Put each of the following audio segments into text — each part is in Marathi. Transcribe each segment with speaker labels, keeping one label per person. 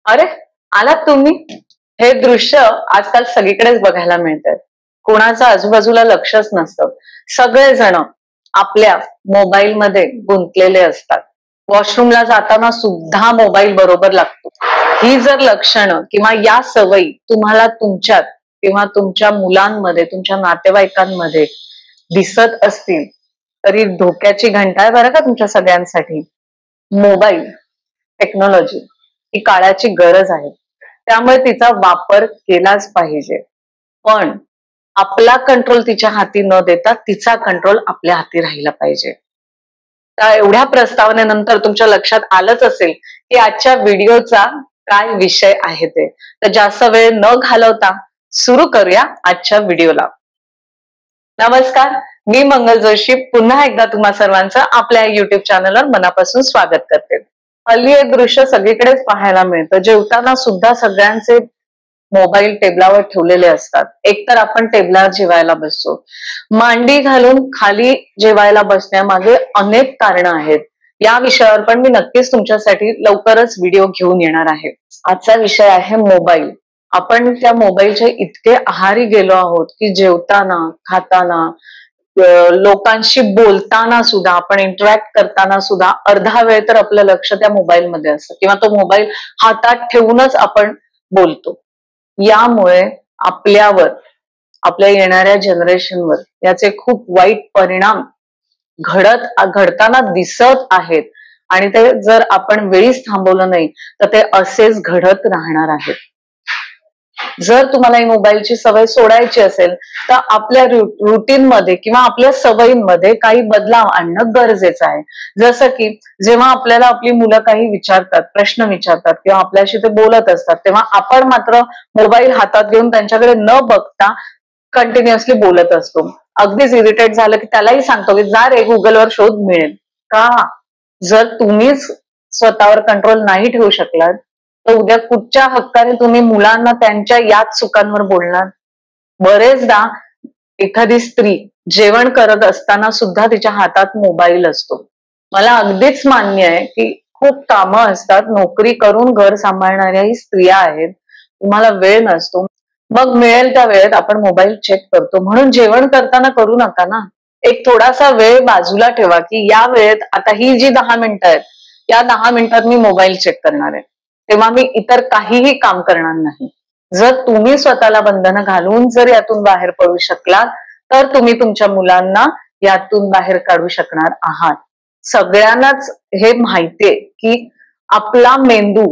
Speaker 1: अरे, आलात तुम्ही? हे दृश्य आजकाल सगळीकडेच बघायला मिळतंय. कोणाचं आजूबाजूला लक्षच नसतं. सगळेजण आपल्या मोबाईलमध्ये गुंतलेले असतात. वॉशरूमला जाताना सुद्धा मोबाईल बरोबर लागतो. ही जर लक्षणं किंवा या सवयी तुम्हाला तुमच्यात किंवा तुमच्या मुलांमध्ये, तुमच्या नातेवाईकांमध्ये दिसत असतील, तरी धोक्याची घंटा आहे बरं का तुमच्या सगळ्यांसाठी. मोबाईल, टेक्नॉलॉजी ही काळाची गरज आहे. त्यामुळे तिचा वापर केलाच पाहिजे. पण आपला कंट्रोल तिच्या हाती न देता तिचा कंट्रोल आपल्या हाती राहिला पाहिजे. त्या एवढ्या प्रस्तावनेनंतर तुमच्या लक्षात आलंच असेल की आजच्या व्हिडिओचा काय विषय आहे ते. तर जास्त वेळ न घालवता सुरू करूया आजच्या व्हिडिओला. नमस्कार, मी मंगल जोशी पुन्हा एकदा तुम्हा सर्वांचं आपल्या युट्यूब चॅनलवर मनापासून स्वागत करते. हल्ली एक दृश्य सगळीकडेच पाहायला मिळतं. जेवताना सुद्धा सगळ्यांचे मोबाईल टेबलावर ठेवलेले असतात. एकतर आपण टेबलावर जेवायला बसतो, मांडी घालून खाली जेवायला बसण्यामागे अनेक कारणं आहेत. या विषयावर पण मी नक्कीच तुमच्यासाठी लवकरच व्हिडिओ घेऊन येणार आहे. आजचा विषय आहे मोबाईल. आपण त्या मोबाईलच्या इतके आहारी गेलो आहोत की जेवताना, खाताना, लोकांशी बोलताना सुद्धा, आपण इंटरॅक्ट करताना सुद्धा अर्धा वेळ तर आपलं लक्ष त्या मोबाईलमध्ये असतं किंवा तो मोबाईल हातात ठेवूनच आपण बोलतो. यामुळे आपल्यावर, आपल्या येणाऱ्या जनरेशनवर याचे खूप वाईट परिणाम घडताना दिसत आहेत आणि ते जर आपण वेळीच थांबवलं नाही तर ते असेच घडत राहणार आहेत. जर तुम्हाला ही मोबाईलची सवय सोडायची असेल तर आपल्या रुटीन मध्ये किंवा आपल्या सवयींमध्ये काही बदलाव आणणं गरजेचं आहे. जसं की जेव्हा आपल्याला आपली मुलं काही विचारतात, प्रश्न विचारतात किंवा आपल्याशी ते बोलत असतात, तेव्हा आपण मात्र मोबाईल हातात घेऊन त्यांच्याकडे न बघता कंटिन्युअसली बोलत असतो. अगदीच इरिटेट झालं की त्यालाही सांगतो की जा रे, गुगलवर शोध मिळेल. का? जर तुम्हीच स्वतःवर कंट्रोल नाही ठेवू शकलात तर उद्या कुठच्या हक्काने तुम्ही मुलांना त्यांच्या याच चुकांवर बोलणार? बरेचदा एखादी स्त्री जेवण करत असताना सुद्धा तिच्या हातात मोबाईल असतो. मला अगदीच मान्य आहे की खूप कामं असतात, नोकरी करून घर सांभाळणाऱ्याही स्त्रिया आहेत, तुम्हाला वेळ नसतो, मग मिळेल त्या वेळेत आपण मोबाईल चेक करतो. म्हणून जेवण करताना करू नका ना. एक थोडासा वेळ बाजूला ठेवा की या वेळेत, आता ही जी 10 मिनिटं आहेत, या 10 मिनिटात मी मोबाईल चेक करणार आहे, तेव्हा मी इतर काहीही काम करणार नाही. जर तुम्ही स्वतःला बंधनं घालून जर यातून बाहेर पडू शकलात तर तुम्ही तुमच्या मुलांना यातून बाहेर काढू शकणार आहात. सगळ्यांनाच हे माहितीये की आपला मेंदू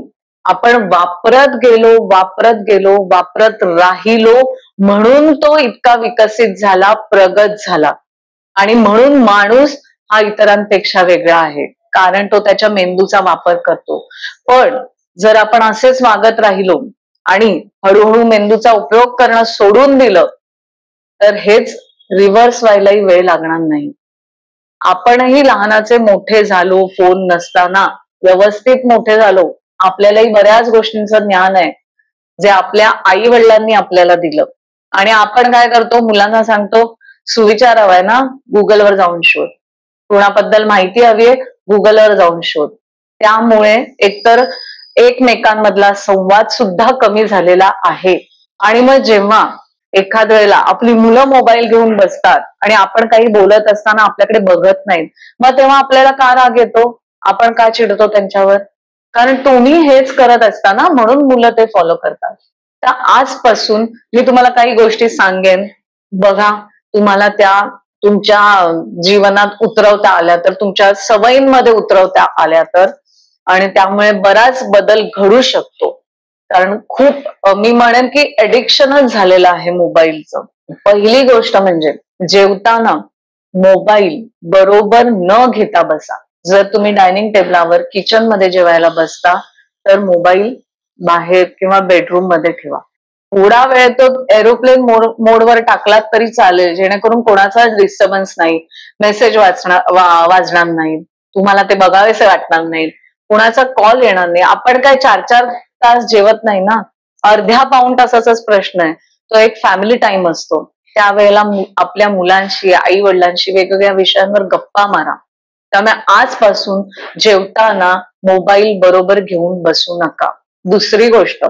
Speaker 1: आपण वापरत गेलो, वापरत राहिलो, म्हणून तो इतका विकसित झाला, प्रगत झाला. आणि म्हणून माणूस हा इतरांपेक्षा वेगळा आहे, कारण तो त्याच्या मेंदूचा वापर करतो. पण जर आपण असेच वागत राहिलो आणि हळूहळू मेंदूचा उपयोग करणं सोडून दिलं तर हेच रिव्हर्स व्हायलाही वेळ लागणार नाही. आपणही लहानाचे मोठे झालो, फोन नसताना व्यवस्थित मोठे झालो. आपल्यालाही बऱ्याच गोष्टींचं ज्ञान आहे जे आपल्या आई वडिलांनी आपल्याला दिलं. आणि आपण काय करतो? मुलांना सांगतो सुविचार हवाय ना, गुगलवर जाऊन शोध. कोणाबद्दल माहिती हवीये, गुगलवर जाऊन शोध. त्यामुळे एकतर एकमेकांमधला संवाद सुद्धा कमी झालेला आहे. आणि मग जेव्हा एखाद वेळेला आपली मुलं मोबाईल घेऊन बसतात आणि आपण काही बोलत असताना आपल्याकडे बघत नाहीत, मग तेव्हा आपल्याला का राग येतो? आपण का चिडतो त्यांच्यावर? कारण तुम्ही हेच करत असताना म्हणून मुलं ते फॉलो करतात. तर आजपासून मी तुम्हाला काही गोष्टी सांगेन, बघा तुम्हाला त्या तुमच्या जीवनात उतरवता आल्या तर, तुमच्या सवयींमध्ये उतरवता आल्या तर, आणि त्यामुळे बराच बदल घडू शकतो. कारण खूप मी म्हणेन की एडिक्शनच झालेलं आहे मोबाईलचं. पहिली गोष्ट म्हणजे जेवताना मोबाईल बरोबर न घेता बसा. जर तुम्ही डायनिंग टेबलावर, किचन मध्ये जेवायला बसता तर मोबाईल बाहेर किंवा बेडरूम मध्ये ठेवा. थोडा वेळ तो एरोप्लेन मोडवर टाकलात तरी चालेल, जेणेकरून कोणाचाच डिस्टर्बन्स नाही, मेसेज वाजणार नाही, तुम्हाला ते बघावेसे वाटणार नाही, कोणाचा कॉल येणार नाही. आपण काय 4-4 तास जेवत नाही ना, अर्ध्या पाऊण तासाचाच प्रश्न आहे. तो एक फॅमिली टाइम असतो. त्यावेळेला आपल्या मुलांशी, आई वडिलांशी वेगवेगळ्या विषयांवर गप्पा मारा. त्यामुळे आजपासून जेवताना मोबाईल बरोबर घेऊन बसू नका. दुसरी गोष्ट,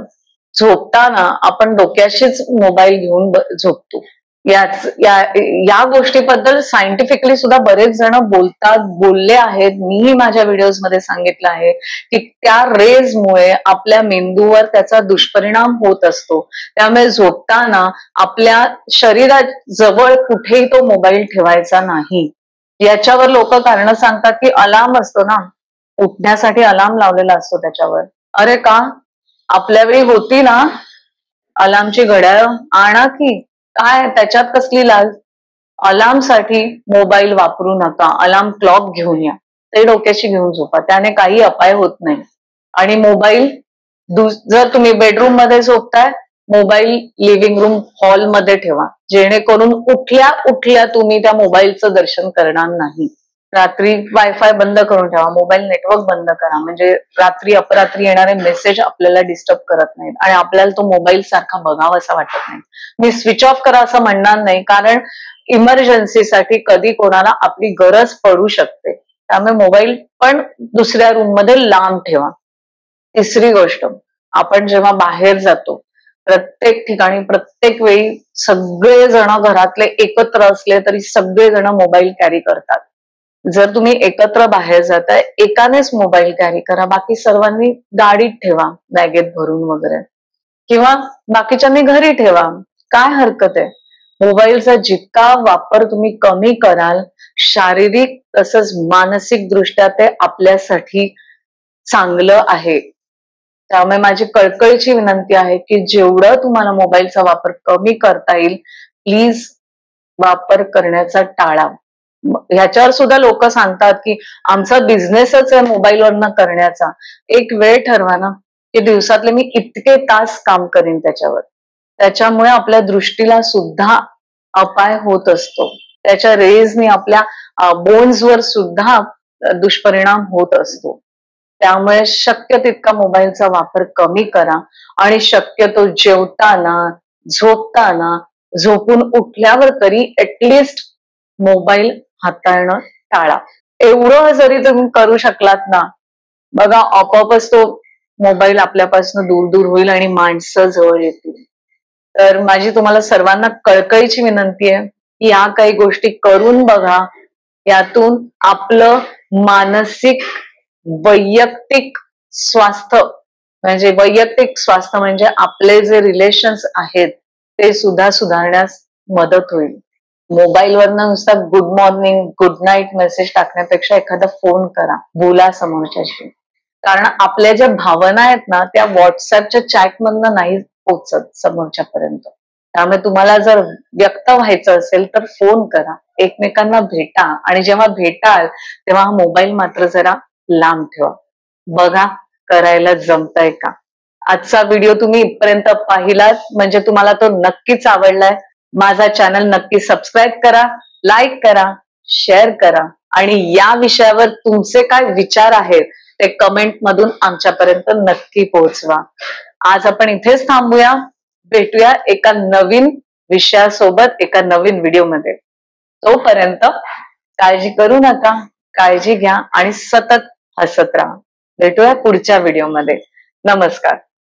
Speaker 1: झोपताना आपण डोक्याशीच मोबाईल घेऊन झोपतो. या गोष्टीबद्दल सायंटिफिकली सुद्धा बरेच जण बोलले आहेत. मीही माझ्या व्हिडिओज मध्ये सांगितलं आहे की त्या रेजमुळे आपल्या मेंदूवर त्याचा दुष्परिणाम होत असतो. त्यामुळे झोपताना आपल्या शरीराजवळ कुठेही तो मोबाईल ठेवायचा नाही. याच्यावर लोक कारण सांगतात की अलार्म असतो ना, उठण्यासाठी अलार्म लावलेला असतो त्याच्यावर. अरे का? आपल्या वेळी होती ना अलार्मची घड्याळ, आणा की. काय त्याच्यात कसली लाज? अलार्म साठी मोबाईल वापरू नका. अलार्म क्लॉक घेऊन या, ते डोक्याशी घेऊन झोपा, त्याने काही अपाय होत नाही. आणि मोबाईल जर तुम्ही बेडरूम मध्ये झोपताय, मोबाईल लिव्हिंग रूम हॉल मध्ये ठेवा, जेणेकरून उठल्या तुम्ही त्या मोबाईलचं दर्शन करणार नाही. रात्री वायफाय बंद करून ठेवा, मोबाईल नेटवर्क बंद करा, म्हणजे रात्री अपरात्री येणारे मेसेज आपल्याला डिस्टर्ब करत नाहीत आणि आपल्याला तो मोबाईल सारखा बघावा असं वाटत नाही. मी स्विच ऑफ करा असं म्हणणार नाही, कारण इमर्जन्सीसाठी कधी कोणाला आपली गरज पडू शकते. त्यामुळे मोबाईल पण दुसऱ्या रूम मध्ये लांब ठेवा. तिसरी गोष्ट, आपण जेव्हा बाहेर जातो, प्रत्येक ठिकाणी प्रत्येक वेळी सगळेजण घरातले एकत्र असले तरी सगळेजण मोबाईल कॅरी करतात. जर तुम्ही एकत्र बाहेर जाताय, एकानेच मोबाईल कॅरी करा, बाकी सर्वांनी गाडीत ठेवा, बॅगेत भरून वगैरे, किंवा बाकीच्यांनी घरी ठेवा. काय हरकत आहे? मोबाईलचा जितका वापर तुम्ही कमी कराल, शारीरिक तसंच मानसिक दृष्ट्या ते आपल्यासाठी चांगलं आहे. त्यामुळे माझी कळकळीची विनंती आहे की जेवढं तुम्हाला मोबाईलचा वापर कमी करता येईल, प्लीज वापर करण्याचा टाळा. ह्याच्यावर सुद्धा लोक सांगतात की आमचा बिझनेसच आहे मोबाईलवरनं करण्याचा. एक वेळ ठरवा ना की दिवसातले मी इतके तास काम करीन त्याच्यावर. त्याच्यामुळे आपल्या दृष्टीला सुद्धा अपाय होत असतो. त्याच्या रेजनी आपल्या बोन्सवर सुद्धा दुष्परिणाम होत असतो. त्यामुळे शक्य तितका मोबाईलचा वापर कमी करा आणि शक्यतो जेवताना, झोपताना, झोपून उठल्यावर तरी ऍटलिस्ट मोबाईल हाताळणं टाळा. एवढं जरी तुम्ही करू शकलात ना, बघा आपोआपच तो मोबाईल आपल्यापासून दूर दूर होईल आणि माणसं जवळ येतील. तर माझी तुम्हाला सर्वांना कळकळीची विनंती आहे की या काही गोष्टी करून बघा. यातून आपलं मानसिक वैयक्तिक स्वास्थ्य म्हणजे आपले जे रिलेशन्स आहेत ते सुद्धा सुधारण्यास मदत होईल. मोबाईलवरनं नुसता good morning, good night message टाकण्यापेक्षा एखादा फोन करा, बोला समोरच्याशी. कारण आपल्या ज्या भावना आहेत ना, त्या व्हॉट्सअपच्या चॅटमधनं नाही पोहोचत समोरच्यापर्यंत. त्यामुळे तुम्हाला जर व्यक्त व्हायचं असेल तर फोन करा, एकमेकांना भेटा, आणि जेव्हा भेटाल तेव्हा हा मोबाईल मात्र जरा लांब ठेवा. बघा करायला जमतंय का. आजचा व्हिडिओ तुम्ही इथपर्यंत पाहिलात म्हणजे तुम्हाला तो नक्कीच आवडलाय. माझा चॅनल नक्की सबस्क्राईब करा, लाईक करा, शेअर करा, आणि या विषयावर तुमचे काय विचार आहेत ते कमेंट मधून आमच्यापर्यंत नक्की पोहोचवा. आज आपण इथेच थांबूया. भेटूया एका नवीन विषयासोबत एका नवीन व्हिडिओमध्ये. तोपर्यंत काळजी करू नका, काळजी घ्या आणि सतत हसत राहा. भेटूया पुढच्या व्हिडिओमध्ये. नमस्कार.